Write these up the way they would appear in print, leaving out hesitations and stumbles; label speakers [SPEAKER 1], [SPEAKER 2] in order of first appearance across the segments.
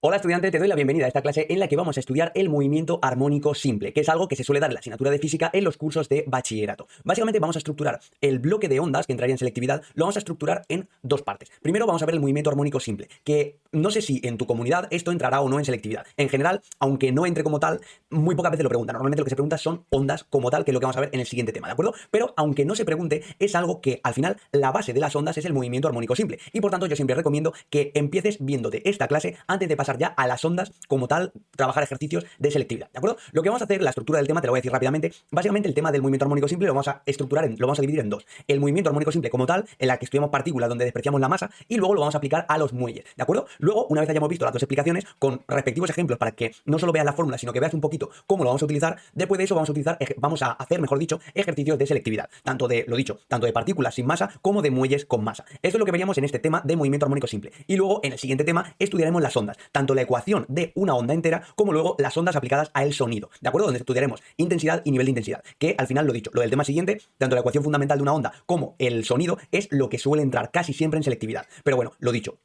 [SPEAKER 1] Hola estudiante, te doy la bienvenida a esta clase en la que vamos a estudiar el movimiento armónico simple, que es algo que se suele dar en la asignatura de física en los cursos de bachillerato. Básicamente vamos a estructurar el bloque de ondas que entraría en selectividad, lo vamos a estructurar en dos partes. Primero vamos a ver el movimiento armónico simple, que no sé si en tu comunidad esto entrará o no en selectividad. En general, aunque no entre como tal, muy pocas veces lo preguntan. Normalmente lo que se pregunta son ondas como tal, que es lo que vamos a ver en el siguiente tema, ¿de acuerdo? Pero aunque no se pregunte, es algo que al final la base de las ondas es el movimiento armónico simple. Y por tanto yo siempre recomiendo que empieces viéndote esta clase antes de pasar ya a las ondas como tal, trabajar ejercicios de selectividad, ¿de acuerdo? Lo que vamos a hacer, la estructura del tema, te lo voy a decir rápidamente. Básicamente el tema del movimiento armónico simple lo vamos a estructurar, lo vamos a dividir en dos. El movimiento armónico simple como tal, en la que estudiamos partículas donde despreciamos la masa, y luego lo vamos a aplicar a los muelles, ¿de acuerdo? Luego, una vez hayamos visto las dos explicaciones con respectivos ejemplos para que no solo veas la fórmula, sino que veas un poquito cómo lo vamos a utilizar, después de eso vamos a hacer, mejor dicho, ejercicios de selectividad, tanto de, lo dicho, tanto de partículas sin masa como de muelles con masa. Esto es lo que veríamos en este tema de movimiento armónico simple. Y luego, en el siguiente tema, estudiaremos las ondas, tanto la ecuación de una onda entera como luego las ondas aplicadas al sonido, ¿de acuerdo? Donde estudiaremos intensidad y nivel de intensidad, que al final lo dicho, lo del tema siguiente, tanto la ecuación fundamental de una onda como el sonido es lo que suele entrar casi siempre en selectividad. Pero bueno, lo dicho,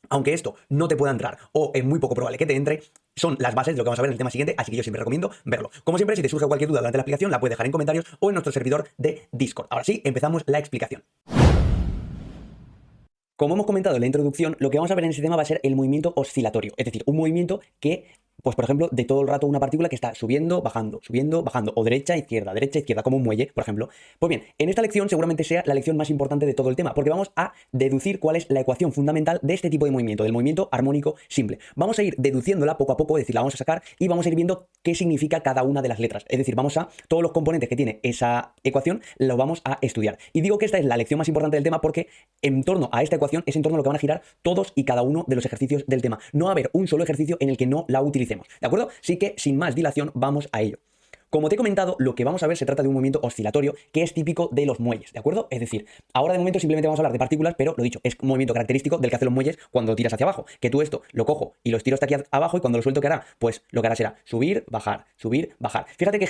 [SPEAKER 1] aunque esto no te pueda entrar o es muy poco probable que te entre, son las bases de lo que vamos a ver en el tema siguiente, así que yo siempre recomiendo verlo. Como siempre, si te surge cualquier duda durante la explicación, la puedes dejar en comentarios o en nuestro servidor de Discord. Ahora sí, empezamos la explicación. Como hemos comentado en la introducción, lo que vamos a ver en este tema va a ser el movimiento oscilatorio, es decir, un movimiento que, pues por ejemplo, de todo el rato una partícula que está subiendo, bajando, o derecha, izquierda, como un muelle, por ejemplo. Pues bien, en esta lección seguramente sea la lección más importante de todo el tema, porque vamos a deducir cuál es la ecuación fundamental de este tipo de movimiento, del movimiento armónico simple. Vamos a ir deduciéndola poco a poco, es decir, la vamos a sacar y vamos a ir viendo qué significa cada una de las letras. Es decir, todos los componentes que tiene esa ecuación los vamos a estudiar. Y digo que esta es la lección más importante del tema porque en torno a esta ecuación es en torno a lo que van a girar todos y cada uno de los ejercicios del tema. No va a haber un solo ejercicio en el que no la utilicemos, ¿de acuerdo? Así que, sin más dilación, vamos a ello. Como te he comentado, lo que vamos a ver se trata de un movimiento oscilatorio que es típico de los muelles, ¿de acuerdo? Es decir, ahora de momento simplemente vamos a hablar de partículas, pero lo dicho, es un movimiento característico del que hacen los muelles cuando tiras hacia abajo. Que tú esto lo cojo y lo estiro hasta aquí abajo y cuando lo suelto, ¿qué hará? Pues lo que hará será subir, bajar, subir, bajar. Fíjate que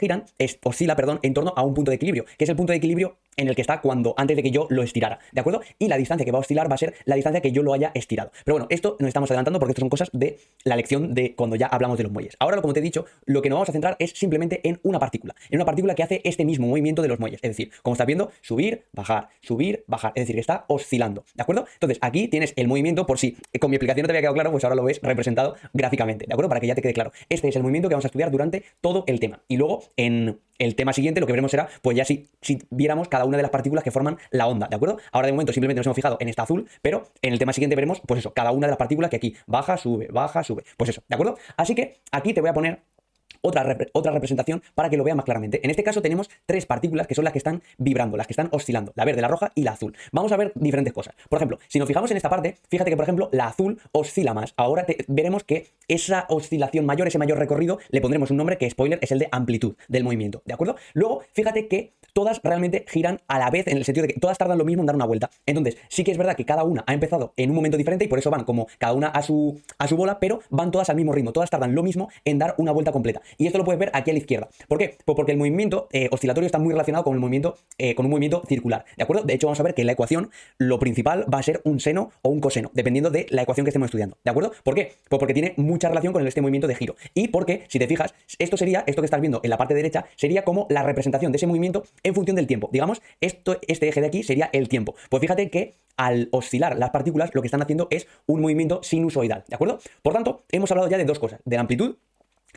[SPEAKER 1] oscila, en torno a un punto de equilibrio, que es el punto de equilibrio en el que está antes de que yo lo estirara, ¿de acuerdo? Y la distancia que va a oscilar va a ser la distancia que yo lo haya estirado. Pero bueno, esto nos estamos adelantando porque esto son cosas de la lección de cuando ya hablamos de los muelles. Ahora, como te he dicho, lo que nos vamos a centrar es simplemente en una partícula que hace este mismo movimiento de los muelles. Es decir, como estás viendo, subir, bajar, es decir, que está oscilando, ¿de acuerdo? Entonces, aquí tienes el movimiento, por si con mi explicación no te había quedado claro, pues ahora lo ves representado gráficamente, ¿de acuerdo? Para que ya te quede claro. Este es el movimiento que vamos a estudiar durante todo el tema. Y luego, en el tema siguiente, lo que veremos será, pues ya si viéramos cada una de las partículas que forman la onda, ¿de acuerdo? Ahora de momento simplemente nos hemos fijado en esta azul, pero en el tema siguiente veremos, pues eso, cada una de las partículas que aquí baja, sube, pues eso, ¿de acuerdo? Así que aquí te voy a poner otra representación para que lo veas más claramente. En este caso tenemos tres partículas que son las que están vibrando, las que están oscilando, la verde, la roja y la azul. Vamos a ver diferentes cosas. Por ejemplo, si nos fijamos en esta parte, fíjate que, por ejemplo, la azul oscila más. Ahora veremos que esa oscilación mayor, ese mayor recorrido, le pondremos un nombre que, spoiler, es el de amplitud del movimiento, ¿de acuerdo? Luego, fíjate que todas realmente giran a la vez en el sentido de que todas tardan lo mismo en dar una vuelta. Entonces, sí que es verdad que cada una ha empezado en un momento diferente y por eso van como cada una a su bola, pero van todas al mismo ritmo, todas tardan lo mismo en dar una vuelta completa. Y esto lo puedes ver aquí a la izquierda. ¿Por qué? Pues porque el movimiento oscilatorio está muy relacionado con un movimiento circular, ¿de acuerdo? De hecho, vamos a ver que en la ecuación lo principal va a ser un seno o un coseno, dependiendo de la ecuación que estemos estudiando, ¿de acuerdo? ¿Por qué? Pues porque tiene mucha relación con este movimiento de giro. Y porque, si te fijas, esto que estás viendo en la parte derecha, sería como la representación de ese movimiento en función del tiempo. Digamos, este eje de aquí sería el tiempo. Pues fíjate que al oscilar las partículas, lo que están haciendo es un movimiento sinusoidal, ¿de acuerdo? Por tanto, hemos hablado ya de dos cosas, de la amplitud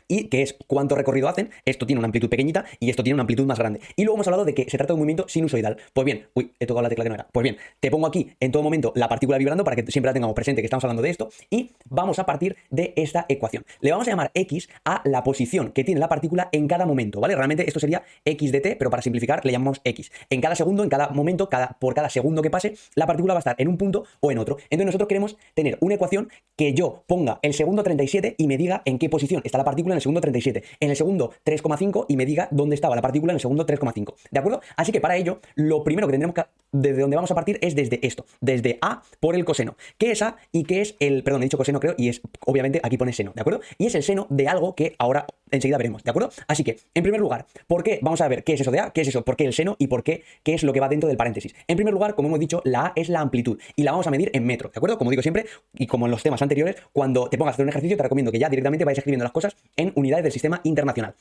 [SPEAKER 1] y que es cuánto recorrido hacen. Esto tiene una amplitud pequeñita y esto tiene una amplitud más grande. Y luego hemos hablado de que se trata de un movimiento sinusoidal. Pues bien, he tocado la tecla que no era. Pues bien, te pongo aquí en todo momento la partícula vibrando para que siempre la tengamos presente que estamos hablando de esto y vamos a partir de esta ecuación. Le vamos a llamar x a la posición que tiene la partícula en cada momento, ¿vale? Realmente esto sería x de t, pero para simplificar le llamamos x. En cada segundo, en cada momento, por cada segundo que pase, la partícula va a estar en un punto o en otro. Entonces nosotros queremos tener una ecuación que yo ponga el segundo 37 y me diga en qué posición está la partícula en el segundo 37, en el segundo 3,5 y me diga dónde estaba la partícula en el segundo 3,5, ¿de acuerdo? Así que para ello, lo primero que tendremos que, desde donde vamos a partir es desde esto, desde A por el coseno. ¿Qué es A y qué es el, perdón, he dicho coseno creo, y es, obviamente aquí pone seno, ¿de acuerdo? Y es el seno de algo que ahora enseguida veremos, ¿de acuerdo? Así que, en primer lugar, ¿por qué? Vamos a ver qué es eso de A, qué es eso, por qué el seno y por qué es lo que va dentro del paréntesis. En primer lugar, como hemos dicho, la A es la amplitud y la vamos a medir en metros, ¿de acuerdo? Como digo siempre, y como en los temas anteriores, cuando te pongas a hacer un ejercicio, te recomiendo que ya directamente vayas escribiendo las cosas en unidades del sistema internacional.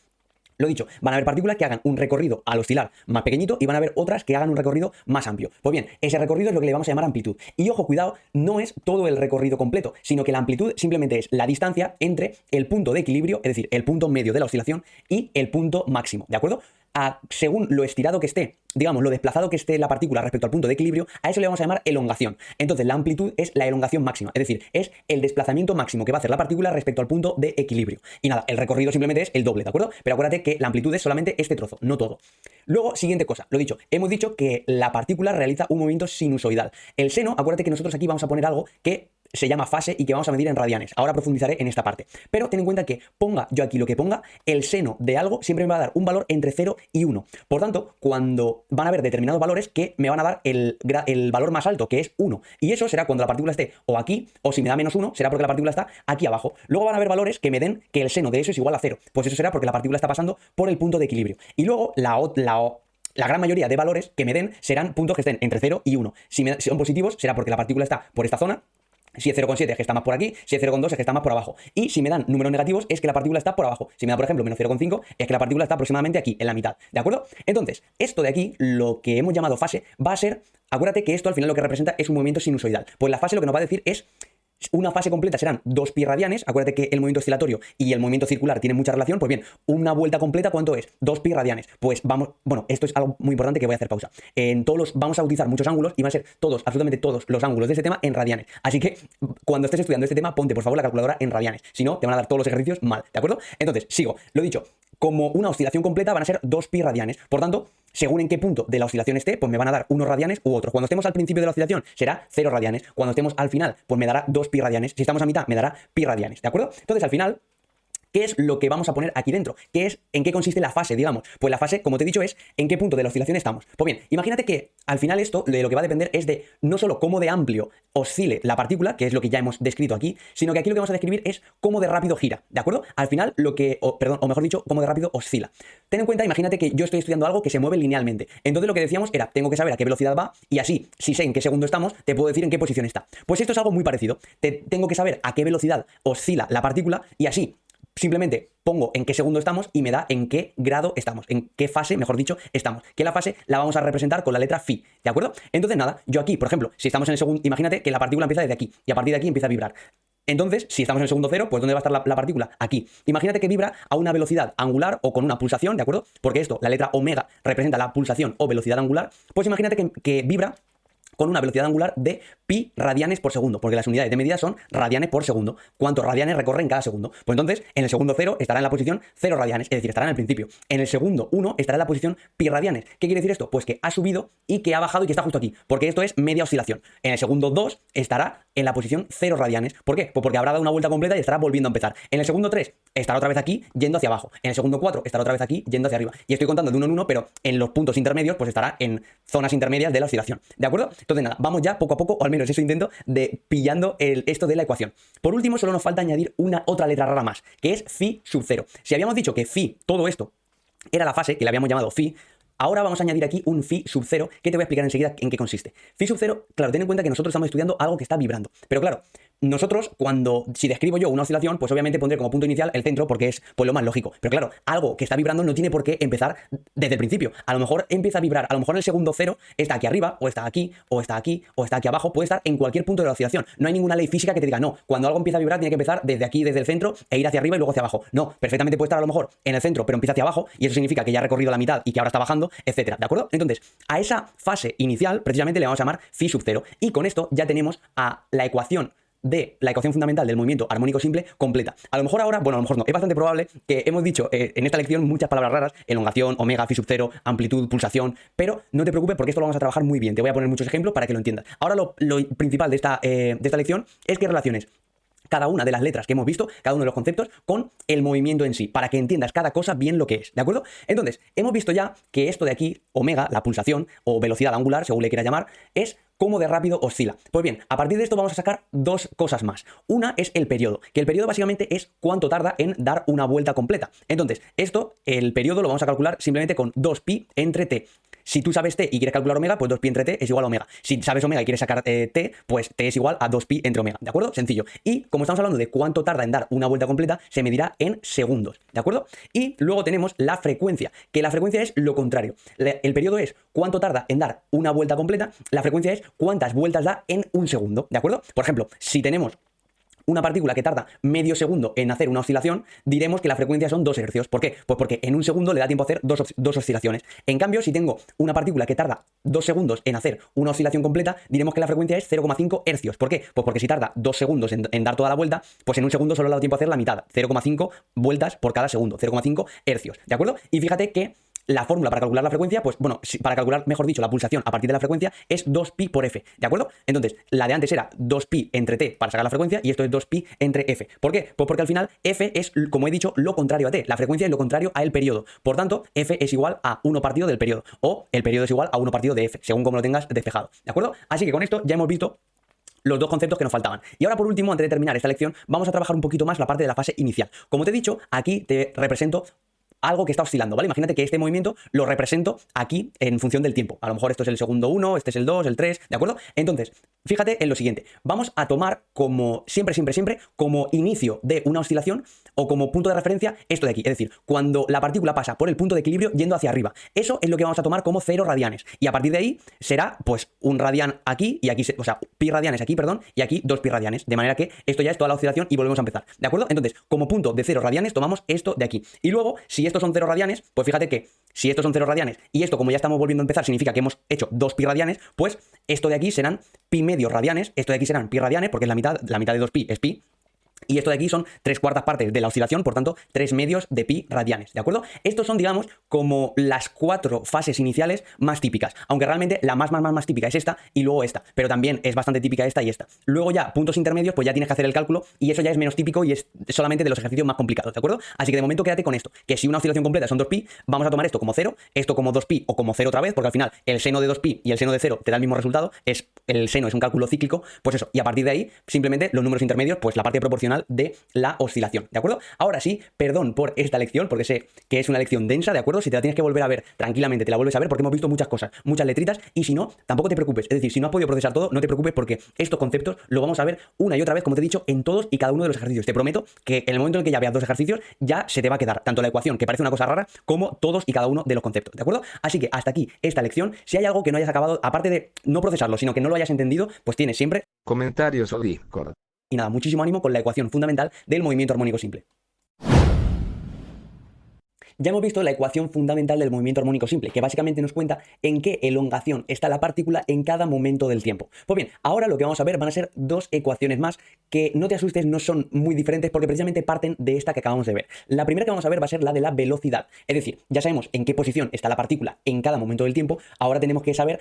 [SPEAKER 1] Lo dicho, van a haber partículas que hagan un recorrido al oscilar más pequeñito y van a haber otras que hagan un recorrido más amplio. Pues bien, ese recorrido es lo que le vamos a llamar amplitud. Y ojo, cuidado, no es todo el recorrido completo, sino que la amplitud simplemente es la distancia entre el punto de equilibrio, es decir, el punto medio de la oscilación y el punto máximo, ¿de acuerdo? Según lo estirado que esté, digamos, lo desplazado que esté la partícula respecto al punto de equilibrio, a eso le vamos a llamar elongación. Entonces, la amplitud es la elongación máxima, es decir, es el desplazamiento máximo que va a hacer la partícula respecto al punto de equilibrio. Y nada, el recorrido simplemente es el doble, ¿de acuerdo? Pero acuérdate que la amplitud es solamente este trozo, no todo. Luego, siguiente cosa, lo dicho, hemos dicho que la partícula realiza un movimiento sinusoidal. El seno, acuérdate que nosotros aquí vamos a poner algo que se llama fase y que vamos a medir en radianes. Ahora profundizaré en esta parte. Pero ten en cuenta que ponga yo aquí lo que ponga, el seno de algo siempre me va a dar un valor entre 0 y 1. Por tanto, cuando van a haber determinados valores que me van a dar el valor más alto, que es 1. Y eso será cuando la partícula esté o aquí, o si me da menos 1, será porque la partícula está aquí abajo. Luego van a haber valores que me den que el seno de eso es igual a 0. Pues eso será porque la partícula está pasando por el punto de equilibrio. Y luego la gran mayoría de valores que me den serán puntos que estén entre 0 y 1. Si son positivos, será porque la partícula está por esta zona. Si es 0,7 es que está más por aquí, si es 0,2 es que está más por abajo. Y si me dan números negativos es que la partícula está por abajo. Si me da, por ejemplo, menos 0,5 es que la partícula está aproximadamente aquí, en la mitad. ¿De acuerdo? Entonces, esto de aquí, lo que hemos llamado fase, va a ser, acuérdate que esto al final lo que representa es un movimiento sinusoidal. Pues la fase lo que nos va a decir es una fase completa serán 2 pi radianes. Acuérdate que el movimiento oscilatorio y el movimiento circular tienen mucha relación. Pues bien, una vuelta completa, ¿cuánto es? 2 pi radianes. Pues vamos, bueno, esto es algo muy importante que voy a hacer pausa. Vamos a utilizar muchos ángulos y van a ser todos, absolutamente todos los ángulos de este tema en radianes. Así que cuando estés estudiando este tema, ponte por favor la calculadora en radianes. Si no, te van a dar todos los ejercicios mal, ¿de acuerdo? Entonces, sigo. Lo dicho, como una oscilación completa van a ser 2 pi radianes. Por tanto, según en qué punto de la oscilación esté, pues me van a dar unos radianes u otros. Cuando estemos al principio de la oscilación, será 0 radianes. Cuando estemos al final, pues me dará 2 pi radianes. Si estamos a mitad, me dará pi radianes, ¿de acuerdo? Entonces, al final, ¿qué es lo que vamos a poner aquí dentro? ¿En qué consiste la fase, digamos? Pues la fase, como te he dicho, es en qué punto de la oscilación estamos. Pues bien, imagínate que al final esto de lo que va a depender es de no solo cómo de amplio oscile la partícula, que es lo que ya hemos descrito aquí, sino que aquí lo que vamos a describir es cómo de rápido gira, ¿de acuerdo? Al final o mejor dicho, cómo de rápido oscila. Ten en cuenta, imagínate que yo estoy estudiando algo que se mueve linealmente. Entonces lo que decíamos era, tengo que saber a qué velocidad va y así, si sé en qué segundo estamos, te puedo decir en qué posición está. Pues esto es algo muy parecido. Tengo que saber a qué velocidad oscila la partícula y así simplemente pongo en qué segundo estamos y me da en qué grado estamos, en qué fase, mejor dicho, estamos. Que la fase la vamos a representar con la letra phi, ¿de acuerdo? Entonces nada, yo aquí, por ejemplo, si estamos en el segundo, imagínate que la partícula empieza desde aquí y a partir de aquí empieza a vibrar. Entonces, si estamos en el segundo cero, pues ¿dónde va a estar la partícula? Aquí. Imagínate que vibra a una velocidad angular o con una pulsación, ¿de acuerdo? Porque esto, la letra omega, representa la pulsación o velocidad angular. Pues imagínate que vibra con una velocidad angular de pi radianes por segundo, porque las unidades de medida son radianes por segundo. ¿Cuántos radianes recorren cada segundo? Pues entonces, en el segundo 0 estará en la posición 0 radianes, es decir, estará en el principio. En el segundo 1 estará en la posición pi radianes. ¿Qué quiere decir esto? Pues que ha subido y que ha bajado y que está justo aquí, porque esto es media oscilación. En el segundo 2 estará en la posición 0 radianes. ¿Por qué? Pues porque habrá dado una vuelta completa y estará volviendo a empezar. En el segundo 3 estará otra vez aquí yendo hacia abajo. En el segundo 4 estará otra vez aquí yendo hacia arriba. Y estoy contando de uno en uno, pero en los puntos intermedios pues estará en zonas intermedias de la oscilación. ¿De acuerdo? Entonces nada, vamos ya poco a poco, o al menos eso intento, de pillando esto de la ecuación. Por último, solo nos falta añadir otra letra rara más, que es phi sub 0. Si habíamos dicho que phi, todo esto, era la fase, que le habíamos llamado phi, ahora vamos a añadir aquí un phi sub 0, que te voy a explicar enseguida en qué consiste. Phi sub 0, claro, ten en cuenta que nosotros estamos estudiando algo que está vibrando. Pero claro, nosotros, si describo yo una oscilación, pues obviamente pondré como punto inicial el centro porque es pues lo más lógico. Pero claro, algo que está vibrando no tiene por qué empezar desde el principio. A lo mejor empieza a vibrar, a lo mejor el segundo cero está aquí arriba, o está aquí, o está aquí, o está aquí abajo, puede estar en cualquier punto de la oscilación. No hay ninguna ley física que te diga, no, cuando algo empieza a vibrar tiene que empezar desde aquí, desde el centro, e ir hacia arriba y luego hacia abajo. No, perfectamente puede estar a lo mejor en el centro, pero empieza hacia abajo, y eso significa que ya ha recorrido la mitad y que ahora está bajando, etcétera. ¿De acuerdo? Entonces, a esa fase inicial, precisamente le vamos a llamar phi sub 0, y con esto ya tenemos a la ecuación fundamental del movimiento armónico simple completa. A lo mejor ahora, bueno, a lo mejor no, es bastante probable que hemos dicho en esta lección muchas palabras raras, elongación, omega, phi sub 0, amplitud, pulsación, pero no te preocupes porque esto lo vamos a trabajar muy bien. Te voy a poner muchos ejemplos para que lo entiendas. Ahora lo principal de esta lección es que relaciones cada una de las letras que hemos visto, cada uno de los conceptos, con el movimiento en sí, para que entiendas cada cosa bien lo que es, ¿de acuerdo? Entonces, hemos visto ya que esto de aquí, omega, la pulsación, o velocidad angular, según le quieras llamar, es cómo de rápido oscila. Pues bien, a partir de esto vamos a sacar dos cosas más. Una es el periodo, que el periodo básicamente es cuánto tarda en dar una vuelta completa. Entonces, el periodo lo vamos a calcular simplemente con 2pi entre t. Si tú sabes t y quieres calcular omega, pues 2pi entre t es igual a omega. Si sabes omega y quieres sacar t, pues t es igual a 2pi entre omega, ¿de acuerdo? Sencillo. Y como estamos hablando de cuánto tarda en dar una vuelta completa, se medirá en segundos, ¿de acuerdo? Y luego tenemos la frecuencia, que la frecuencia es lo contrario. El periodo es cuánto tarda en dar una vuelta completa, la frecuencia es cuántas vueltas da en un segundo, ¿de acuerdo? Por ejemplo, si tenemos una partícula que tarda medio segundo en hacer una oscilación, diremos que la frecuencia son 2 hercios. ¿Por qué? Pues porque en un segundo le da tiempo a hacer dos oscilaciones. En cambio, si tengo una partícula que tarda 2 segundos en hacer una oscilación completa, diremos que la frecuencia es 0,5 hercios. ¿Por qué? Pues porque si tarda 2 segundos en dar toda la vuelta, pues en un segundo solo le da tiempo a hacer la mitad, 0,5 vueltas por cada segundo, 0,5 hercios. ¿De acuerdo? Y fíjate que la fórmula para calcular la frecuencia, pues bueno, para calcular, mejor dicho, la pulsación a partir de la frecuencia es 2pi por f, ¿de acuerdo? Entonces, la de antes era 2pi entre t para sacar la frecuencia y esto es 2pi entre f. ¿Por qué? Pues porque al final f es, como he dicho, lo contrario a t. La frecuencia es lo contrario a el periodo. Por tanto, f es igual a 1 partido del periodo o el periodo es igual a 1 partido de f, según como lo tengas despejado, ¿de acuerdo? Así que con esto ya hemos visto los dos conceptos que nos faltaban. Y ahora por último, antes de terminar esta lección, vamos a trabajar un poquito más la parte de la fase inicial. Como te he dicho, aquí te represento algo que está oscilando, ¿vale? Imagínate que este movimiento lo represento aquí en función del tiempo. A lo mejor esto es el segundo 1, este es el 2, el 3, ¿de acuerdo? Entonces, fíjate en lo siguiente. Vamos a tomar como siempre, como inicio de una oscilación o como punto de referencia esto de aquí. Es decir, cuando la partícula pasa por el punto de equilibrio yendo hacia arriba. Eso es lo que vamos a tomar como 0 radianes. Y a partir de ahí será, pues, un radian aquí y aquí, o sea, pi radianes aquí, perdón, y aquí 2 pi radianes. De manera que esto ya es toda la oscilación y volvemos a empezar. ¿De acuerdo? Entonces, como punto de 0 radianes tomamos esto de aquí. Y luego, si estos son 0 radianes, pues fíjate que si estos son 0 radianes y esto, como ya estamos volviendo a empezar, significa que hemos hecho 2 pi radianes, pues esto de aquí serán pi medios radianes, esto de aquí serán pi radianes, porque es la mitad de 2pi es pi. Y esto de aquí son 3/4 partes de la oscilación, por tanto, 3 medios de pi radianes, ¿de acuerdo? Estos son, digamos, como las 4 fases iniciales más típicas, aunque realmente la más típica es esta y luego esta, pero también es bastante típica esta y esta. Luego ya, puntos intermedios, pues ya tienes que hacer el cálculo y eso ya es menos típico y es solamente de los ejercicios más complicados, ¿de acuerdo? Así que de momento quédate con esto, que si una oscilación completa son 2pi, vamos a tomar esto como 0, esto como 2pi o como 0 otra vez, porque al final el seno de 2pi y el seno de 0 te da el mismo resultado, el seno es un cálculo cíclico, pues eso, y a partir de ahí, simplemente los números intermedios, pues la parte proporcional de la oscilación, ¿de acuerdo? Ahora sí, perdón por esta lección, porque sé que es una lección densa, ¿de acuerdo? Si te la tienes que volver a ver tranquilamente, te la vuelves a ver porque hemos visto muchas cosas, muchas letritas, y si no, tampoco te preocupes. Es decir, si no has podido procesar todo, no te preocupes porque estos conceptos lo vamos a ver una y otra vez, como te he dicho, en todos y cada uno de los ejercicios. Te prometo que en el momento en el que ya veas 2 ejercicios, ya se te va a quedar tanto la ecuación, que parece una cosa rara, como todos y cada uno de los conceptos, ¿de acuerdo? Así que hasta aquí esta lección. Si hay algo que no hayas acabado, aparte de no procesarlo, sino que no lo hayas entendido, pues tienes siempre
[SPEAKER 2] comentarios o Discord.
[SPEAKER 1] y nada, muchísimo ánimo con la ecuación fundamental del movimiento armónico simple. Ya hemos visto la ecuación fundamental del movimiento armónico simple, que básicamente nos cuenta en qué elongación está la partícula en cada momento del tiempo. Pues bien, ahora lo que vamos a ver van a ser 2 ecuaciones más que, no te asustes, no son muy diferentes porque precisamente parten de esta que acabamos de ver. La primera que vamos a ver va a ser la de la velocidad. Es decir, ya sabemos en qué posición está la partícula en cada momento del tiempo, ahora tenemos que saber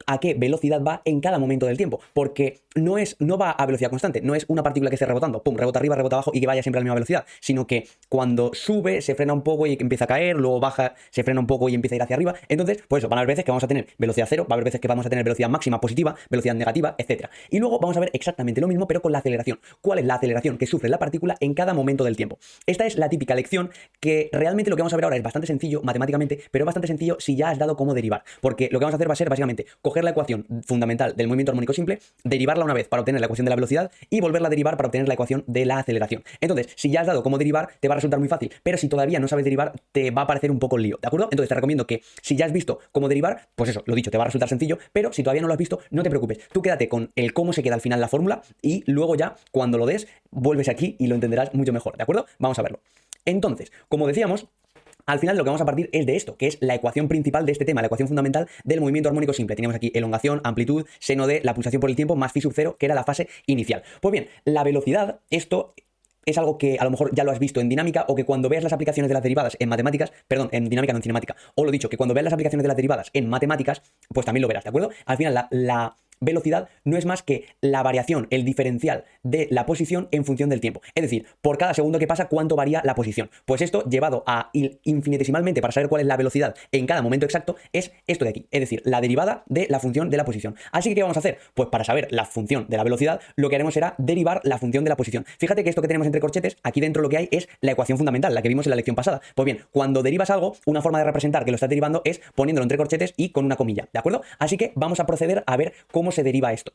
[SPEAKER 1] a qué velocidad va en cada momento del tiempo, porque no va a velocidad constante, no es una partícula que esté rebotando, pum, rebota arriba, rebota abajo y que vaya siempre a la misma velocidad, sino que cuando sube se frena un poco y empieza a caer, luego baja, se frena un poco y empieza a ir hacia arriba. Entonces, pues eso, van a haber veces que vamos a tener velocidad cero, va a haber veces que vamos a tener velocidad máxima positiva, velocidad negativa, etcétera. Y luego vamos a ver exactamente lo mismo, pero con la aceleración. ¿Cuál es la aceleración que sufre la partícula en cada momento del tiempo? Esta es la típica lección que realmente lo que vamos a ver ahora es bastante sencillo matemáticamente, pero es bastante sencillo si ya has dado cómo derivar, porque lo que vamos a hacer va a ser básicamente coger la ecuación fundamental del movimiento armónico simple, derivarla una vez para obtener la ecuación de la velocidad y volverla a derivar para obtener la ecuación de la aceleración. Entonces, si ya has dado cómo derivar, te va a resultar muy fácil, pero si todavía no sabes derivar, te va a parecer un poco el lío, ¿de acuerdo? Entonces te recomiendo que si ya has visto cómo derivar, pues eso, lo dicho, te va a resultar sencillo, pero si todavía no lo has visto, no te preocupes, tú quédate con el cómo se queda al final la fórmula y luego ya, cuando lo des, vuelves aquí y lo entenderás mucho mejor, ¿de acuerdo? Vamos a verlo. Entonces, como decíamos, al final lo que vamos a partir es de esto, que es la ecuación principal de este tema, la ecuación fundamental del movimiento armónico simple. Tenemos aquí elongación, amplitud, seno de la pulsación por el tiempo, más phi sub 0, que era la fase inicial. Pues bien, la velocidad, esto es algo que a lo mejor ya lo has visto en dinámica o que cuando veas las aplicaciones de las derivadas en matemáticas, perdón, en dinámica no en cinemática, o lo dicho, que cuando veas las aplicaciones de las derivadas en matemáticas, pues también lo verás, ¿de acuerdo? Al final velocidad no es más que la variación, el diferencial de la posición en función del tiempo. Es decir, por cada segundo que pasa, ¿cuánto varía la posición? Pues esto, llevado a infinitesimalmente para saber cuál es la velocidad en cada momento exacto, es esto de aquí. Es decir, la derivada de la función de la posición. Así que, ¿qué vamos a hacer? Pues para saber la función de la velocidad, lo que haremos será derivar la función de la posición. Fíjate que esto que tenemos entre corchetes, aquí dentro lo que hay es la ecuación fundamental, la que vimos en la lección pasada. Pues bien, cuando derivas algo, una forma de representar que lo estás derivando es poniéndolo entre corchetes y con una comilla, ¿de acuerdo? Así que vamos a proceder a ver cómo se deriva esto.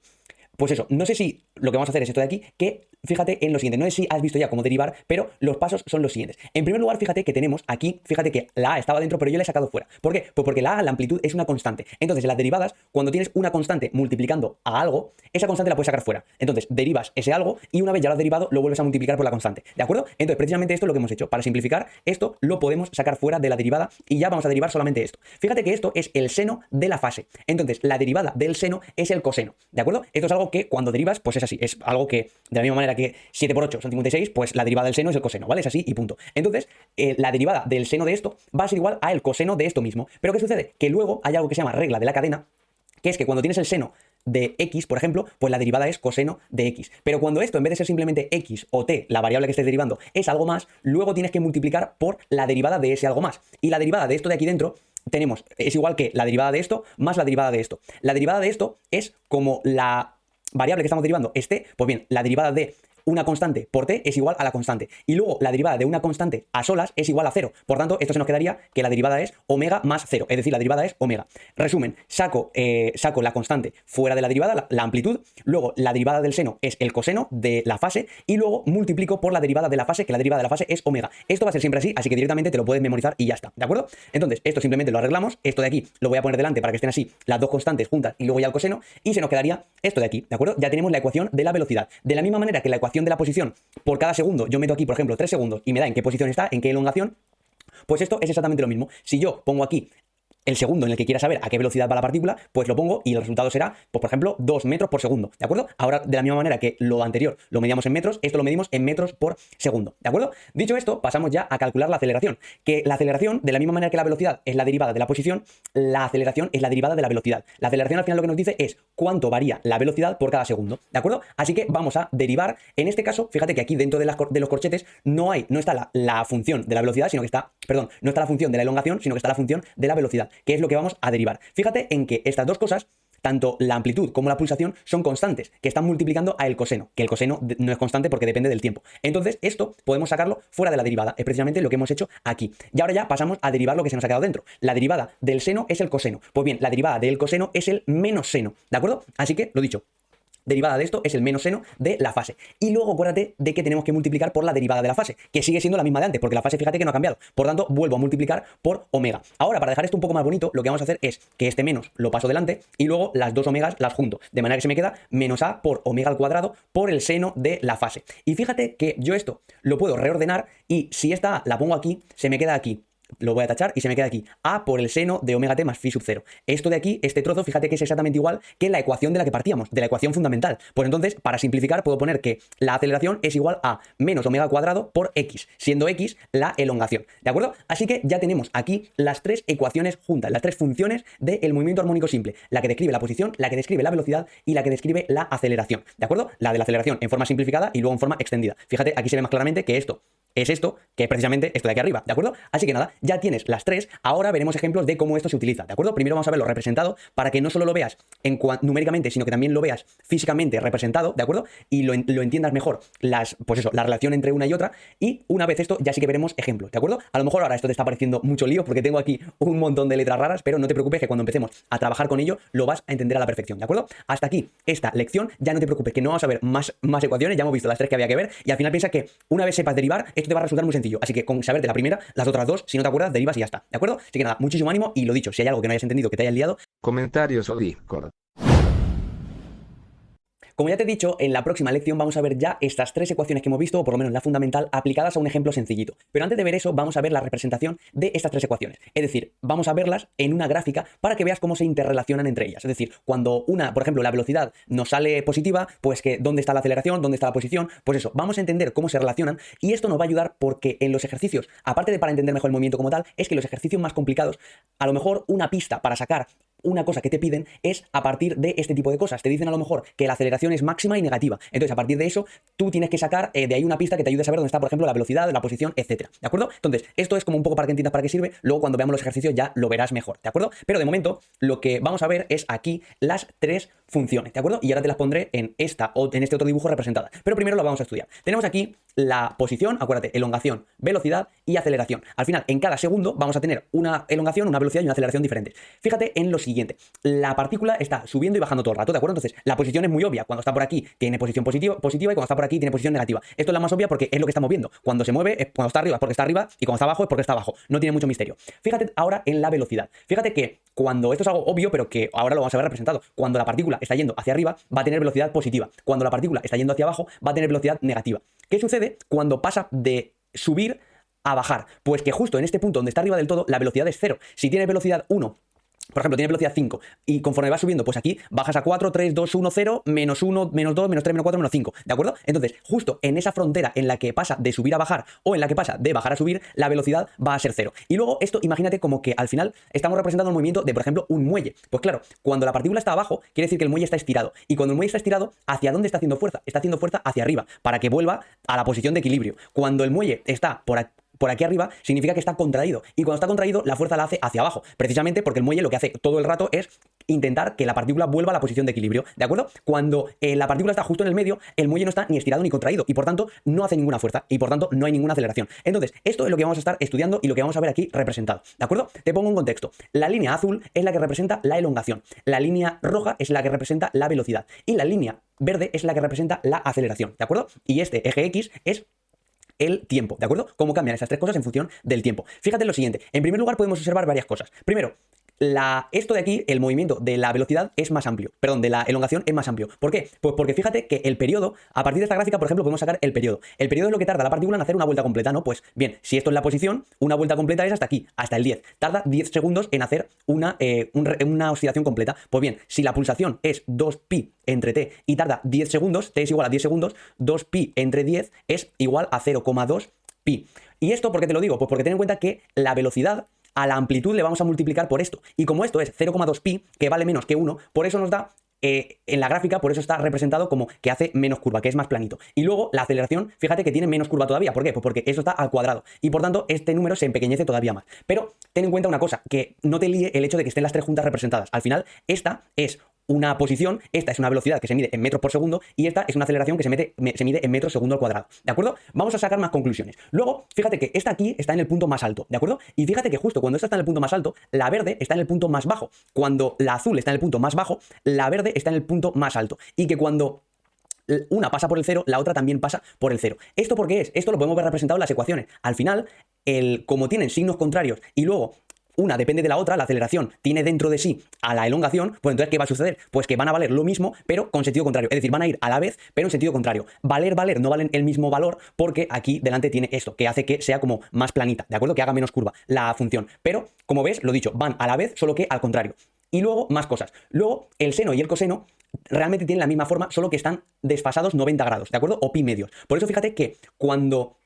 [SPEAKER 1] Pues eso, no sé si lo que vamos a hacer es esto de aquí, que fíjate en lo siguiente, no sé si has visto ya cómo derivar, pero los pasos son los siguientes. En primer lugar, fíjate que tenemos aquí, fíjate que la A estaba dentro, pero yo la he sacado fuera. ¿Por qué? Pues porque la A, la amplitud, es una constante. Entonces, en las derivadas, cuando tienes una constante multiplicando a algo, esa constante la puedes sacar fuera. Entonces, derivas ese algo y una vez ya lo has derivado, lo vuelves a multiplicar por la constante. ¿De acuerdo? Entonces, precisamente esto es lo que hemos hecho. Para simplificar, esto lo podemos sacar fuera de la derivada y ya vamos a derivar solamente esto. Fíjate que esto es el seno de la fase. Entonces, la derivada del seno es el coseno. ¿De acuerdo? Esto es algo que cuando derivas, pues es así. Es algo que, de la misma manera que 7 por 8 son 56, pues la derivada del seno es el coseno, ¿vale? Es así y punto. Entonces, la derivada del seno de esto va a ser igual a el coseno de esto mismo. Pero ¿qué sucede? Que luego hay algo que se llama regla de la cadena, que es que cuando tienes el seno de x, por ejemplo, pues la derivada es coseno de x. Pero cuando esto, en vez de ser simplemente x o t, la variable que estés derivando, es algo más, luego tienes que multiplicar por la derivada de ese algo más. Y la derivada de esto de aquí dentro tenemos, es igual que la derivada de esto más la derivada de esto. La derivada de esto es como la variable que estamos derivando es t, pues bien, la derivada de una constante por t es igual a la constante. Y luego la derivada de una constante a solas es igual a 0. Por tanto, esto se nos quedaría que la derivada es omega más 0. Es decir, la derivada es omega. Resumen, saco la constante fuera de la derivada, la amplitud. Luego la derivada del seno es el coseno de la fase. Y luego multiplico por la derivada de la fase, que la derivada de la fase es omega. Esto va a ser siempre así, así que directamente te lo puedes memorizar y ya está. ¿De acuerdo? Entonces, esto simplemente lo arreglamos. Esto de aquí lo voy a poner delante para que estén así las dos constantes juntas y luego ya el coseno. Y se nos quedaría esto de aquí. ¿De acuerdo? Ya tenemos la ecuación de la velocidad. De la misma manera que la ecuación de la posición, por cada segundo, yo meto aquí, por ejemplo, 3 segundos y me da en qué posición está, en qué elongación, pues esto es exactamente lo mismo. Si yo pongo aquí el segundo en el que quiera saber a qué velocidad va la partícula, pues lo pongo y el resultado será, pues por ejemplo, 2 metros por segundo, ¿de acuerdo? Ahora, de la misma manera que lo anterior lo medíamos en metros, esto lo medimos en metros por segundo, ¿de acuerdo? Dicho esto, pasamos ya a calcular la aceleración, que la aceleración, de la misma manera que la velocidad es la derivada de la posición, la aceleración es la derivada de la velocidad. La aceleración al final lo que nos dice es cuánto varía la velocidad por cada segundo, ¿de acuerdo? Así que vamos a derivar, en este caso, fíjate que aquí dentro de los corchetes no está la función de la velocidad, sino que está, perdón, no está la función de la elongación, sino que está la función de la velocidad, que es lo que vamos a derivar. Fíjate en que estas dos cosas, tanto la amplitud como la pulsación, son constantes, que están multiplicando a el coseno, que el coseno no es constante porque depende del tiempo. Entonces, esto podemos sacarlo fuera de la derivada, es precisamente lo que hemos hecho aquí. Y ahora ya pasamos a derivar lo que se nos ha quedado dentro. La derivada del seno es el coseno. Pues bien, la derivada del coseno es el menos seno, ¿de acuerdo? Así que, lo dicho, derivada de esto es el menos seno de la fase. Y luego acuérdate de que tenemos que multiplicar por la derivada de la fase, que sigue siendo la misma de antes, porque la fase fíjate que no ha cambiado. Por tanto, vuelvo a multiplicar por omega. Ahora, para dejar esto un poco más bonito, lo que vamos a hacer es que este menos lo paso delante y luego las dos omegas las junto. De manera que se me queda menos a por omega al cuadrado por el seno de la fase. Y fíjate que yo esto lo puedo reordenar y si esta A la pongo aquí, se me queda aquí. Lo voy a tachar y se me queda aquí a por el seno de omega t más phi sub 0. Esto de aquí, este trozo, fíjate que es exactamente igual que la ecuación de la que partíamos, de la ecuación fundamental. Pues entonces, para simplificar, puedo poner que la aceleración es igual a menos omega al cuadrado por x, siendo x la elongación. ¿De acuerdo? Así que ya tenemos aquí las tres ecuaciones juntas, las tres funciones del movimiento armónico simple. La que describe la posición, la que describe la velocidad y la que describe la aceleración. ¿De acuerdo? La de la aceleración en forma simplificada y luego en forma extendida. Fíjate, aquí se ve más claramente que esto es esto, que es precisamente esto de aquí arriba, ¿de acuerdo? Así que nada, ya tienes las tres, ahora veremos ejemplos de cómo esto se utiliza, ¿de acuerdo? Primero vamos a verlo representado para que no solo lo veas numéricamente, sino que también lo veas físicamente representado, ¿de acuerdo? Y lo entiendas mejor, pues eso, la relación entre una y otra, y una vez esto, ya sí que veremos ejemplos, ¿de acuerdo? A lo mejor ahora esto te está pareciendo mucho lío porque tengo aquí un montón de letras raras, pero no te preocupes que cuando empecemos a trabajar con ello, lo vas a entender a la perfección, ¿de acuerdo? Hasta aquí esta lección, ya no te preocupes que no vamos a ver más ecuaciones, ya hemos visto las tres que había que ver, y al final piensa que una vez sepas derivar, esto te va a resultar muy sencillo. Así que con saber de la primera, las otras dos, si no te acuerdas, derivas y ya está. ¿De acuerdo? Así que nada, muchísimo ánimo y lo dicho, si hay algo que no hayas entendido, que te hayas liado,
[SPEAKER 2] Comentarios o Discord.
[SPEAKER 1] como ya te he dicho, en la próxima lección vamos a ver ya estas tres ecuaciones que hemos visto, o por lo menos la fundamental, aplicadas a un ejemplo sencillito. Pero antes de ver eso, vamos a ver la representación de estas tres ecuaciones. Es decir, vamos a verlas en una gráfica para que veas cómo se interrelacionan entre ellas. Es decir, cuando una, por ejemplo, la velocidad nos sale positiva, pues que dónde está la aceleración, dónde está la posición, pues eso, vamos a entender cómo se relacionan y esto nos va a ayudar porque en los ejercicios, aparte de para entender mejor el movimiento como tal, es que los ejercicios más complicados, a lo mejor una pista para sacar una cosa que te piden es a partir de este tipo de cosas. Te dicen a lo mejor que la aceleración es máxima y negativa. Entonces, a partir de eso, tú tienes que sacar de ahí una pista que te ayude a saber dónde está, por ejemplo, la velocidad, la posición, etcétera. ¿De acuerdo? Entonces, esto es como un poco para que entiendas para qué sirve. Luego, cuando veamos los ejercicios, ya lo verás mejor. ¿De acuerdo? Pero de momento, lo que vamos a ver es aquí las tres funciones. ¿De acuerdo? Y ahora te las pondré en esta o en este otro dibujo representadas. Pero primero lo vamos a estudiar. Tenemos aquí la posición, acuérdate, elongación, velocidad y aceleración. Al final, en cada segundo vamos a tener una elongación, una velocidad y una aceleración diferentes. Fíjate en lo siguiente. La partícula está subiendo y bajando todo el rato, ¿de acuerdo? Entonces, la posición es muy obvia. Cuando está por aquí tiene posición positiva y cuando está por aquí tiene posición negativa. Esto es la más obvia porque es lo que estamos viendo. Cuando se mueve, cuando está arriba es porque está arriba y cuando está abajo es porque está abajo. No tiene mucho misterio. Fíjate ahora en la velocidad. Fíjate que cuando esto es algo obvio, pero que ahora lo vamos a ver representado, cuando la partícula está yendo hacia arriba va a tener velocidad positiva. Cuando la partícula está yendo hacia abajo va a tener velocidad negativa. ¿Qué sucede cuando pasa de subir a bajar? Pues que justo en este punto donde está arriba del todo la velocidad es cero. Si tienes velocidad 1, por ejemplo, tiene velocidad 5 y conforme vas subiendo, pues aquí bajas a 4, 3, 2, 1, 0, menos 1, menos 2, menos 3, menos 4, menos 5, ¿de acuerdo? Entonces, justo en esa frontera en la que pasa de subir a bajar o en la que pasa de bajar a subir, la velocidad va a ser cero. Y luego esto, imagínate como que al final estamos representando el movimiento de, por ejemplo, un muelle. Pues claro, cuando la partícula está abajo, quiere decir que el muelle está estirado. Y cuando el muelle está estirado, ¿hacia dónde está haciendo fuerza? Está haciendo fuerza hacia arriba, para que vuelva a la posición de equilibrio. Cuando el muelle está por aquí arriba, significa que está contraído. Y cuando está contraído, la fuerza la hace hacia abajo. Precisamente porque el muelle lo que hace todo el rato es intentar que la partícula vuelva a la posición de equilibrio. ¿De acuerdo? Cuando la partícula está justo en el medio, el muelle no está ni estirado ni contraído. Y por tanto, no hace ninguna fuerza. Y por tanto, no hay ninguna aceleración. Entonces, esto es lo que vamos a estar estudiando y lo que vamos a ver aquí representado. ¿De acuerdo? Te pongo un contexto. La línea azul es la que representa la elongación. La línea roja es la que representa la velocidad. Y la línea verde es la que representa la aceleración. ¿De acuerdo? Y este eje X es el tiempo, ¿de acuerdo? Cómo cambian esas tres cosas en función del tiempo. Fíjate en lo siguiente. En primer lugar, podemos observar varias cosas. Primero, esto de aquí, el movimiento de la velocidad es más amplio, perdón, de la elongación es más amplio. ¿Por qué? Pues porque fíjate que el periodo, a partir de esta gráfica, por ejemplo, podemos sacar el periodo. El periodo es lo que tarda la partícula en hacer una vuelta completa, ¿no? Pues bien, si esto es la posición, una vuelta completa es hasta aquí, hasta el 10. Tarda 10 segundos en hacer una oscilación completa. Pues bien, si la pulsación es 2pi entre t y tarda 10 segundos, t es igual a 10 segundos, 2pi entre 10 es igual a 0,2 pi. ¿Y esto por qué te lo digo? Pues porque ten en cuenta que la velocidad a la amplitud le vamos a multiplicar por esto. Y como esto es 0,2 pi, que vale menos que 1, por eso nos da, en la gráfica, por eso está representado como que hace menos curva, que es más planito. Y luego la aceleración, fíjate que tiene menos curva todavía. ¿Por qué? Pues porque esto está al cuadrado. Y por tanto, este número se empequeñece todavía más. Pero ten en cuenta una cosa, que no te líe el hecho de que estén las tres juntas representadas. Al final, esta es una posición, esta es una velocidad que se mide en metros por segundo y esta es una aceleración que se mide en metros segundo al cuadrado, ¿de acuerdo? Vamos a sacar más conclusiones. Luego, fíjate que esta aquí está en el punto más alto, ¿de acuerdo? Y fíjate que justo cuando esta está en el punto más alto, la verde está en el punto más bajo. Cuando la azul está en el punto más bajo, la verde está en el punto más alto. Y que cuando una pasa por el cero, la otra también pasa por el cero. ¿Esto por qué es? Esto lo podemos ver representado en las ecuaciones. Al final, como tienen signos contrarios y luego una depende de la otra, la aceleración tiene dentro de sí a la elongación, pues entonces ¿qué va a suceder? Pues que van a valer lo mismo, pero con sentido contrario. Es decir, van a ir a la vez, pero en sentido contrario. Valer, no valen el mismo valor porque aquí delante tiene esto, que hace que sea como más planita, ¿de acuerdo? Que haga menos curva la función. Pero, como ves, lo dicho, van a la vez, solo que al contrario. Y luego, más cosas. Luego, el seno y el coseno realmente tienen la misma forma, solo que están desfasados 90 grados, ¿de acuerdo? O pi medios. Por eso fíjate que cuando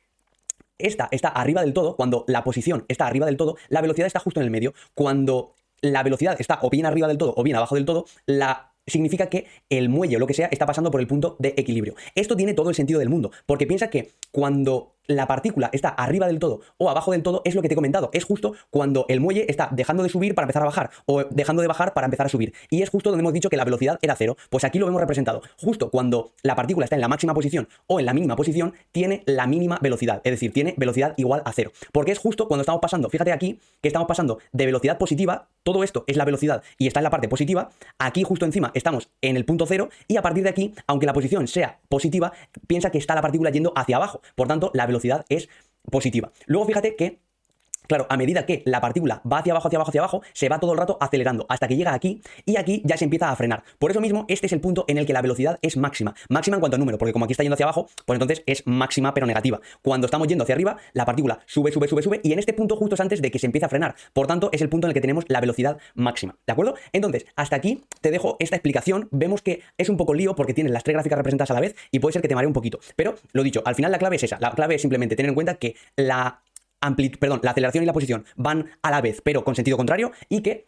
[SPEAKER 1] esta está arriba del todo, cuando la posición está arriba del todo, la velocidad está justo en el medio. Cuando la velocidad está o bien arriba del todo o bien abajo del todo, significa que el muelle o lo que sea está pasando por el punto de equilibrio. Esto tiene todo el sentido del mundo, porque piensa que cuando la partícula está arriba del todo o abajo del todo, es lo que te he comentado, es justo cuando el muelle está dejando de subir para empezar a bajar o dejando de bajar para empezar a subir. Y es justo donde hemos dicho que la velocidad era cero. Pues aquí lo hemos representado. Justo cuando la partícula está en la máxima posición o en la mínima posición, tiene la mínima velocidad, es decir, tiene velocidad igual a cero. Porque es justo cuando estamos pasando, fíjate aquí, que estamos pasando de velocidad positiva, todo esto es la velocidad y está en la parte positiva, aquí justo encima estamos en el punto cero y a partir de aquí, aunque la posición sea positiva, piensa que está la partícula yendo hacia abajo. Por tanto, la velocidad es positiva. Luego fíjate que, claro, a medida que la partícula va hacia abajo, hacia abajo, hacia abajo, se va todo el rato acelerando hasta que llega aquí y aquí ya se empieza a frenar. Por eso mismo, este es el punto en el que la velocidad es máxima. Máxima en cuanto a número, porque como aquí está yendo hacia abajo, pues entonces es máxima pero negativa. Cuando estamos yendo hacia arriba, la partícula sube, sube, sube, sube y en este punto justo es antes de que se empiece a frenar. Por tanto, es el punto en el que tenemos la velocidad máxima. ¿De acuerdo? Entonces, hasta aquí te dejo esta explicación. Vemos que es un poco lío porque tienes las tres gráficas representadas a la vez y puede ser que te maree un poquito. Pero, lo dicho, al final la clave es esa. La clave es simplemente tener en cuenta que la aceleración y la posición van a la vez, pero con sentido contrario, y que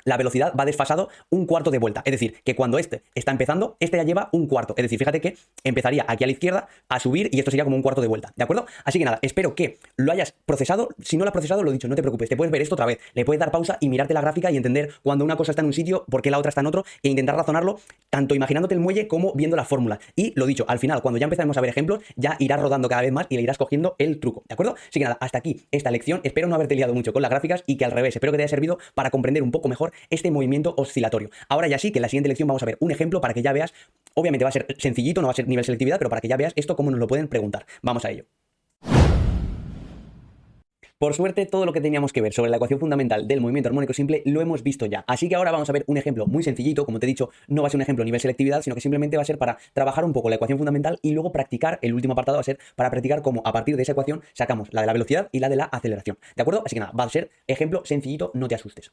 [SPEAKER 1] la velocidad va desfasado un cuarto de vuelta. Es decir, que cuando este está empezando, este ya lleva un cuarto. Es decir, fíjate que empezaría aquí a la izquierda a subir y esto sería como un cuarto de vuelta, ¿de acuerdo? Así que nada, espero que lo hayas procesado. Si no lo has procesado, lo dicho, no te preocupes, te puedes ver esto otra vez. Le puedes dar pausa y mirarte la gráfica y entender cuando una cosa está en un sitio, por qué la otra está en otro, e intentar razonarlo, tanto imaginándote el muelle como viendo la fórmula. Y lo dicho, al final, cuando ya empezamos a ver ejemplos, ya irás rodando cada vez más y le irás cogiendo el truco, ¿de acuerdo? Así que nada, hasta aquí esta lección. Espero no haberte liado mucho con las gráficas y que al revés, espero que te haya servido para comprender un poco mejor este movimiento oscilatorio. Ahora ya sí que en la siguiente lección vamos a ver un ejemplo para que ya veas, obviamente va a ser sencillito, no va a ser nivel selectividad, pero para que ya veas esto cómo nos lo pueden preguntar. Vamos a ello. Por suerte, todo lo que teníamos que ver sobre la ecuación fundamental del movimiento armónico simple lo hemos visto ya. Así que ahora vamos a ver un ejemplo muy sencillito. Como te he dicho, no va a ser un ejemplo a nivel selectividad, sino que simplemente va a ser para trabajar un poco la ecuación fundamental y luego practicar. El último apartado va a ser para practicar cómo a partir de esa ecuación sacamos la de la velocidad y la de la aceleración. ¿De acuerdo? Así que nada, va a ser ejemplo sencillito, no te asustes.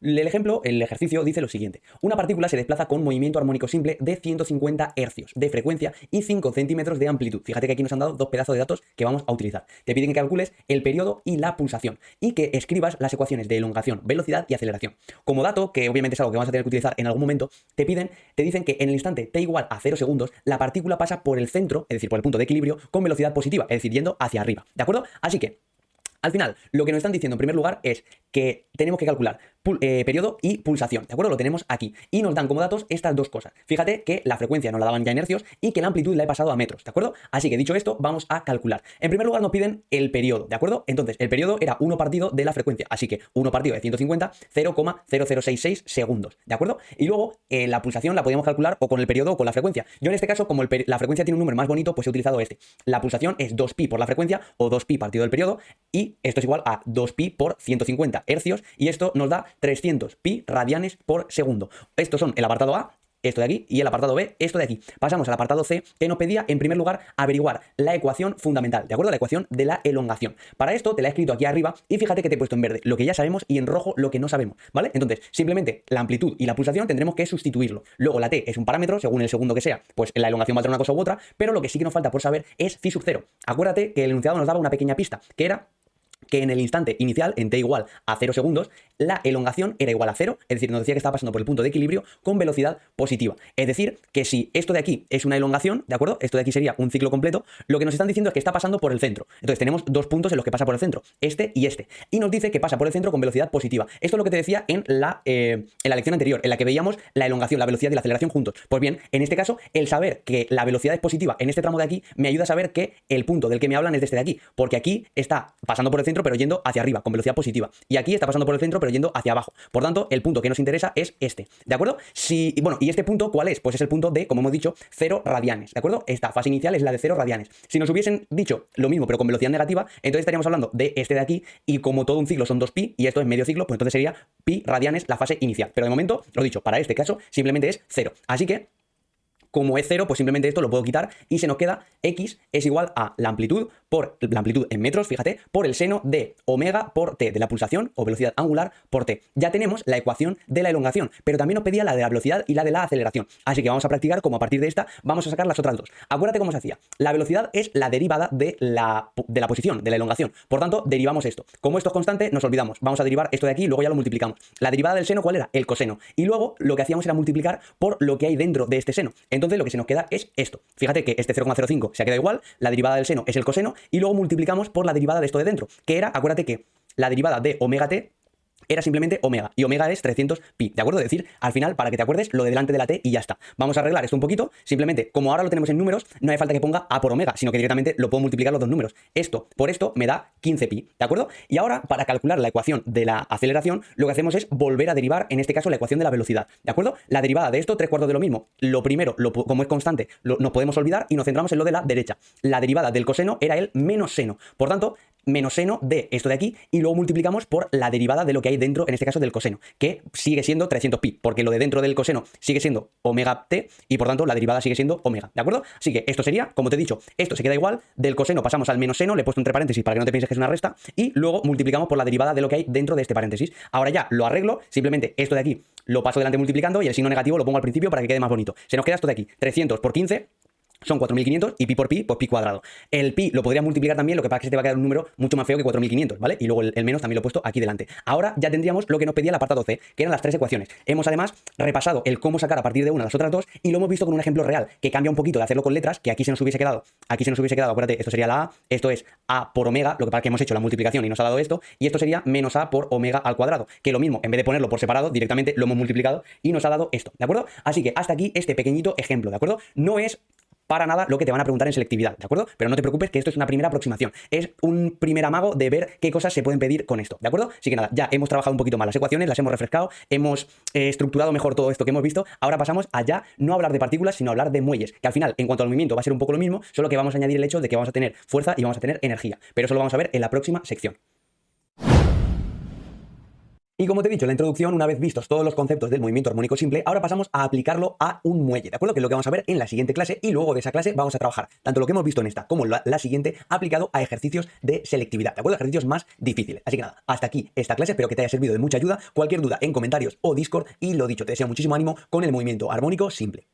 [SPEAKER 1] El ejemplo, el ejercicio dice lo siguiente. Una partícula se desplaza con movimiento armónico simple de 150 hercios de frecuencia y 5 centímetros de amplitud. Fíjate que aquí nos han dado dos pedazos de datos que vamos a utilizar. Te piden que calcules el periodo y la pulsación y que escribas las ecuaciones de elongación, velocidad y aceleración. Como dato, que obviamente es algo que vamos a tener que utilizar en algún momento, te dicen que en el instante t igual a 0 segundos, la partícula pasa por el centro, es decir, por el punto de equilibrio, con velocidad positiva, es decir, yendo hacia arriba. ¿De acuerdo? Así que al final, lo que nos están diciendo en primer lugar es que tenemos que calcular periodo y pulsación, ¿de acuerdo? Lo tenemos aquí. Y nos dan como datos estas dos cosas. Fíjate que la frecuencia nos la daban ya en hercios y que la amplitud la he pasado a metros, ¿de acuerdo? Así que dicho esto, vamos a calcular. En primer lugar nos piden el periodo, ¿de acuerdo? Entonces, el periodo era 1 partido de la frecuencia, así que 1 partido de 150, 0,0066 segundos, ¿de acuerdo? Y luego la pulsación la podíamos calcular o con el periodo o con la frecuencia. Yo en este caso, como la frecuencia tiene un número más bonito, pues he utilizado este. La pulsación es 2pi por la frecuencia o 2pi partido del periodo y esto es igual a 2pi por 150 hercios y esto nos da 300 pi radianes por segundo. Estos son el apartado A, esto de aquí, y el apartado B, esto de aquí. Pasamos al apartado C, que nos pedía, en primer lugar, averiguar la ecuación fundamental, ¿de acuerdo? La ecuación de la elongación. Para esto te la he escrito aquí arriba y fíjate que te he puesto en verde lo que ya sabemos y en rojo lo que no sabemos, ¿vale? Entonces, simplemente la amplitud y la pulsación tendremos que sustituirlo. Luego la T es un parámetro, según el segundo que sea, pues la elongación va a ser una cosa u otra, pero lo que sí que nos falta por saber es phi sub 0. Acuérdate que el enunciado nos daba una pequeña pista, que era que en el instante inicial, en t igual a 0 segundos, la elongación era igual a 0, es decir, nos decía que estaba pasando por el punto de equilibrio con velocidad positiva. Es decir, que si esto de aquí es una elongación, ¿de acuerdo? Esto de aquí sería un ciclo completo, lo que nos están diciendo es que está pasando por el centro. Entonces tenemos dos puntos en los que pasa por el centro, este y este. Y nos dice que pasa por el centro con velocidad positiva. Esto es lo que te decía en la lección anterior, en la que veíamos la elongación, la velocidad y la aceleración juntos. Pues bien, en este caso, el saber que la velocidad es positiva en este tramo de aquí, me ayuda a saber que el punto del que me hablan es de este de aquí, porque aquí está pasando por el centro pero yendo hacia arriba, con velocidad positiva. Y aquí está pasando por el centro pero yendo hacia abajo. Por tanto, el punto que nos interesa es este, ¿de acuerdo? Bueno, ¿y este punto cuál es? Pues es el punto de, como hemos dicho, 0 radianes, ¿de acuerdo? Esta fase inicial es la de 0 radianes. Si nos hubiesen dicho lo mismo pero con velocidad negativa, entonces estaríamos hablando de este de aquí y como todo un ciclo son 2pi y esto es medio ciclo, pues entonces sería pi radianes la fase inicial. Pero de momento, lo dicho, para este caso simplemente es 0. Así que como es 0, pues simplemente esto lo puedo quitar y se nos queda x es igual a la amplitud en metros, fíjate, por el seno de omega por t, de la pulsación o velocidad angular por t. Ya tenemos la ecuación de la elongación, pero también nos pedía la de la velocidad y la de la aceleración. Así que vamos a practicar como a partir de esta vamos a sacar las otras dos. Acuérdate cómo se hacía. La velocidad es la derivada de la posición, de la elongación. Por tanto, derivamos esto. Como esto es constante, nos olvidamos. Vamos a derivar esto de aquí y luego ya lo multiplicamos. La derivada del seno, ¿cuál era? El coseno. Y luego lo que hacíamos era multiplicar por lo que hay dentro de este seno. Entonces lo que se nos queda es esto. Fíjate que este 0,05 se ha quedado igual, la derivada del seno es el coseno y luego multiplicamos por la derivada de esto de dentro, que era, acuérdate que la derivada de omega t era simplemente omega, y omega es 300 pi, ¿de acuerdo? Es decir, al final, para que te acuerdes, lo de delante de la t y ya está. Vamos a arreglar esto un poquito, simplemente, como ahora lo tenemos en números, no hay falta que ponga a por omega, sino que directamente lo puedo multiplicar los dos números. Esto por esto me da 15 pi, ¿de acuerdo? Y ahora, para calcular la ecuación de la aceleración, lo que hacemos es volver a derivar, en este caso, la ecuación de la velocidad, ¿de acuerdo? La derivada de esto, 3/4 de lo mismo. Lo primero, como es constante, nos podemos olvidar y nos centramos en lo de la derecha. La derivada del coseno era el menos seno. Por tanto, menos seno de esto de aquí y luego multiplicamos por la derivada de lo que hay dentro, en este caso del coseno, que sigue siendo 300 pi, porque lo de dentro del coseno sigue siendo omega t y por tanto la derivada sigue siendo omega, ¿de acuerdo? Así que esto sería, como te he dicho, esto se queda igual, del coseno pasamos al menos seno, le he puesto entre paréntesis para que no te pienses que es una resta y luego multiplicamos por la derivada de lo que hay dentro de este paréntesis. Ahora ya lo arreglo, simplemente esto de aquí lo paso delante multiplicando y el signo negativo lo pongo al principio para que quede más bonito. Se nos queda esto de aquí, 300 por 15 son 4.500 y pi por pi, pues pi cuadrado. El pi lo podrías multiplicar también, lo que pasa es que se te va a quedar un número mucho más feo que 4.500, ¿vale? Y luego el menos también lo he puesto aquí delante. Ahora ya tendríamos lo que nos pedía el apartado C, que eran las tres ecuaciones. Hemos además repasado el cómo sacar a partir de una las otras dos y lo hemos visto con un ejemplo real, que cambia un poquito de hacerlo con letras, que aquí se nos hubiese quedado, acuérdate, esto sería la A, esto es A por omega, lo que pasa es que hemos hecho la multiplicación y nos ha dado esto, y esto sería menos A por omega al cuadrado, que lo mismo, en vez de ponerlo por separado, directamente lo hemos multiplicado y nos ha dado esto, ¿de acuerdo? Así que hasta aquí este pequeñito ejemplo, ¿de acuerdo? No es para nada lo que te van a preguntar en selectividad, ¿de acuerdo? Pero no te preocupes que esto es una primera aproximación, es un primer amago de ver qué cosas se pueden pedir con esto, ¿de acuerdo? Así que nada, ya hemos trabajado un poquito más las ecuaciones, las hemos refrescado, hemos estructurado mejor todo esto que hemos visto, ahora pasamos a ya no hablar de partículas, sino hablar de muelles, que al final, en cuanto al movimiento, va a ser un poco lo mismo, solo que vamos a añadir el hecho de que vamos a tener fuerza y vamos a tener energía, pero eso lo vamos a ver en la próxima sección. Y como te he dicho en la introducción, una vez vistos todos los conceptos del movimiento armónico simple, ahora pasamos a aplicarlo a un muelle, ¿de acuerdo? Que es lo que vamos a ver en la siguiente clase y luego de esa clase vamos a trabajar tanto lo que hemos visto en esta como en la siguiente aplicado a ejercicios de selectividad, ¿de acuerdo? Ejercicios más difíciles. Así que nada, hasta aquí esta clase, espero que te haya servido de mucha ayuda. Cualquier duda en comentarios o Discord y lo dicho, te deseo muchísimo ánimo con el movimiento armónico simple.